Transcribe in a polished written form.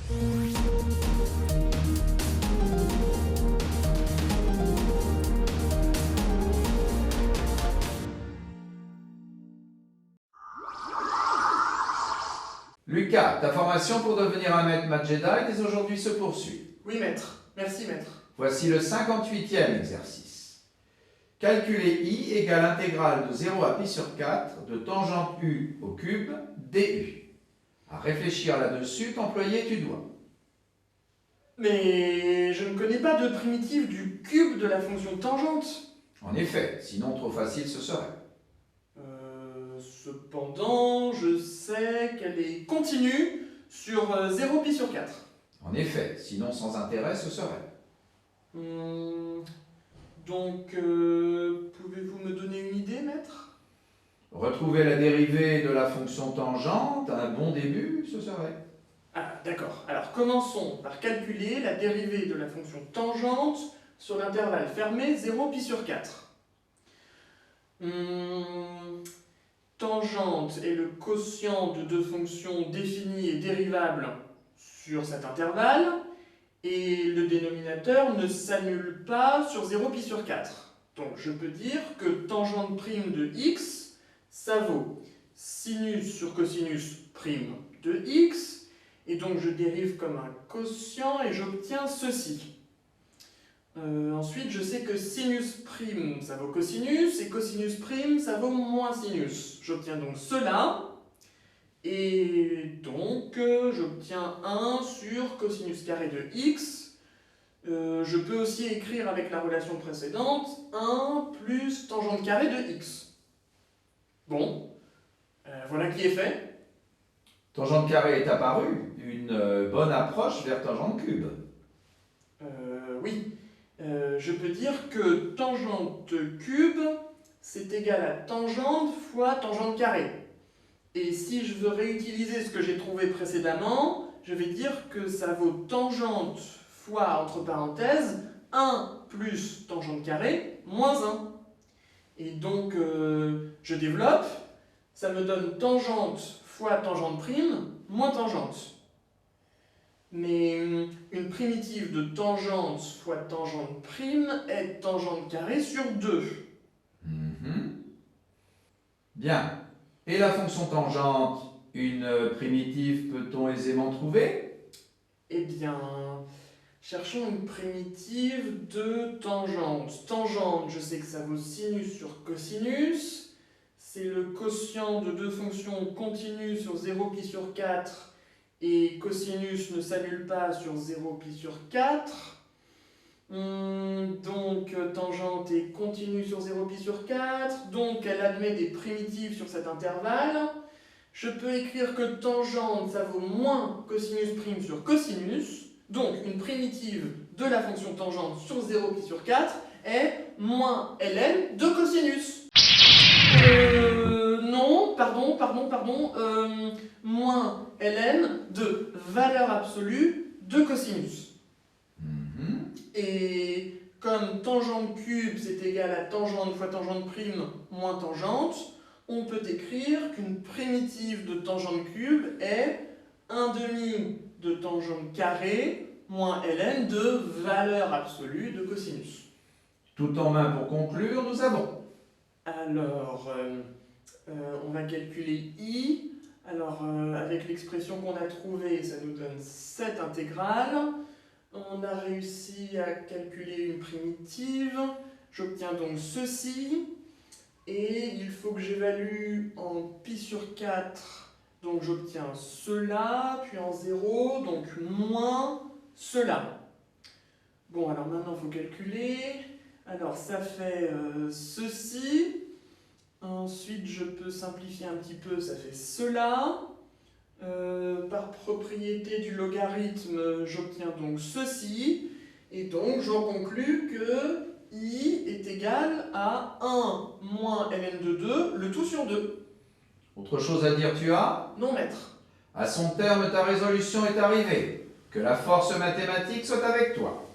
Lucas, ta formation pour devenir un maître Jedi dès aujourd'hui se poursuit. Oui, maître. Merci, maître. Voici le 58e exercice. Calculer i égale intégrale de 0 à pi sur 4 de tangente u au cube du. À réfléchir là-dessus, t'employer tu dois. Mais je ne connais pas de primitive du cube de la fonction tangente. En effet, sinon trop facile ce serait. Cependant, je sais qu'elle est continue sur 0 pi sur 4. En effet, sinon sans intérêt ce serait. Donc, pouvez-vous me donner une idée, maître? Retrouver la dérivée de la fonction tangente, un bon début, ce serait. Ah, d'accord. Alors, commençons par calculer la dérivée de la fonction tangente sur l'intervalle fermé 0 pi sur 4. Tangente est le quotient de deux fonctions définies et dérivables sur cet intervalle, et le dénominateur ne s'annule pas sur 0 pi sur 4. Donc je peux dire que tangente prime de x, ça vaut sinus sur cosinus prime de x, et donc je dérive comme un quotient et j'obtiens ceci. Ensuite, je sais que sinus prime, ça vaut cosinus, et cosinus prime, ça vaut moins sinus. J'obtiens donc cela, et donc j'obtiens 1 sur cosinus carré de x. Je peux aussi écrire avec la relation précédente 1 plus tangente carrée de x. Bon, voilà qui est fait. Tangente carré est apparu, une bonne approche vers tangente cube. Oui. Je peux dire que tangente cube, c'est égal à tangente fois tangente carré. Et si je veux réutiliser ce que j'ai trouvé précédemment, je vais dire que ça vaut tangente fois, entre parenthèses, 1 plus tangente carré moins 1. Et donc, je développe, ça me donne tangente fois tangente prime moins tangente. Mais une primitive de tangente fois tangente prime est tangente carrée sur 2. Bien. Et la fonction tangente, une primitive peut-on aisément trouver? Eh bien, cherchons une primitive de tangente. Tangente, je sais que ça vaut sinus sur cosinus. C'est le quotient de deux fonctions continues sur 0 pi sur 4. Et cosinus ne s'annule pas sur 0 pi sur 4. Donc tangente est continue sur 0 pi sur 4. Donc elle admet des primitives sur cet intervalle. Je peux écrire que tangente, ça vaut moins cosinus prime sur cosinus. Donc une primitive de la fonction tangente sur 0 pi sur 4 est moins ln de cosinus. Non, pardon. Moins ln de valeur absolue de cosinus. Et comme tangente cube c'est égal à tangente fois tangente prime moins tangente, on peut écrire qu'une primitive de tangente cube est 1/2 de tangente carrée moins ln de valeur absolue de cosinus. Tout en main pour conclure, nous avons. Alors, on va calculer i. Alors, avec l'expression qu'on a trouvée, ça nous donne cette intégrale. On a réussi à calculer une primitive. J'obtiens donc ceci. Et il faut que j'évalue en pi sur 4. Donc j'obtiens cela, puis en 0, donc moins cela. Bon, alors maintenant il faut calculer. Alors ça fait ceci. Ensuite je peux simplifier un petit peu, ça fait cela. Par propriété du logarithme, j'obtiens donc ceci. Et donc j'en conclus que i est égal à 1 moins ln de 2, le tout sur 2. Autre chose à dire tu as? Non, maître. À son terme, ta résolution est arrivée. Que la force mathématique soit avec toi.